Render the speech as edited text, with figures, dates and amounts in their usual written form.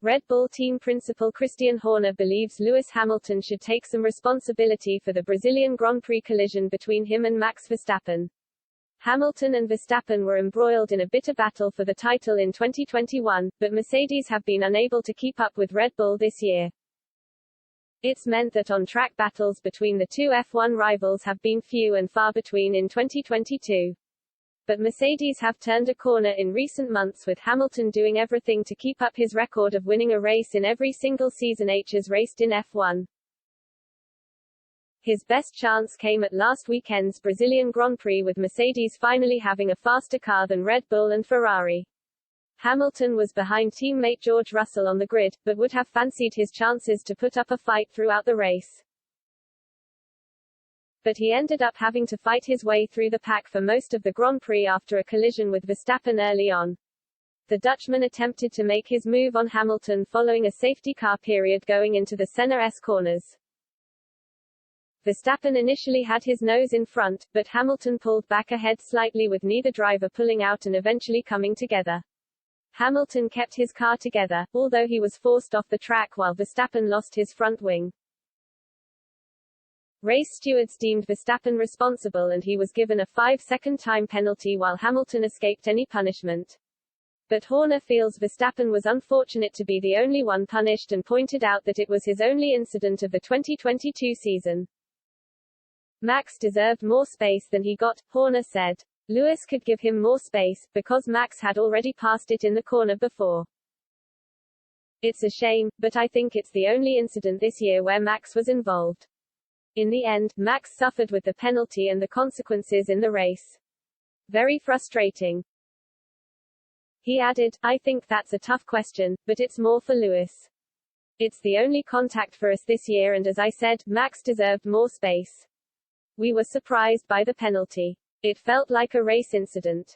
Red Bull team principal Christian Horner believes Lewis Hamilton should take some responsibility for the Brazilian Grand Prix collision between him and Max Verstappen. Hamilton and Verstappen were embroiled in a bitter battle for the title in 2021, but Mercedes have been unable to keep up with Red Bull this year. It's meant that on-track battles between the two F1 rivals have been few and far between in 2022. But Mercedes have turned a corner in recent months, with Hamilton doing everything to keep up his record of winning a race in every single season H has raced in F1. His best chance came at last weekend's Brazilian Grand Prix, with Mercedes finally having a faster car than Red Bull and Ferrari. Hamilton was behind teammate George Russell on the grid, but would have fancied his chances to put up a fight throughout the race. But he ended up having to fight his way through the pack for most of the Grand Prix after a collision with Verstappen early on. The Dutchman attempted to make his move on Hamilton following a safety car period going into the Senna-S corners. Verstappen initially had his nose in front, but Hamilton pulled back ahead slightly, with neither driver pulling out and eventually coming together. Hamilton kept his car together, although he was forced off the track while Verstappen lost his front wing. Race stewards deemed Verstappen responsible and he was given a 5-second time penalty while Hamilton escaped any punishment. But Horner feels Verstappen was unfortunate to be the only one punished and pointed out that it was his only incident of the 2022 season. Max deserved more space than he got, Horner said. Lewis could give him more space, because Max had already passed it in the corner before. It's a shame, but I think it's the only incident this year where Max was involved. In the end, Max suffered with the penalty and the consequences in the race. Very frustrating. He added, I think that's a tough question, but it's more for Lewis. It's the only contact for us this year, and as I said, Max deserved more space. We were surprised by the penalty. It felt like a race incident.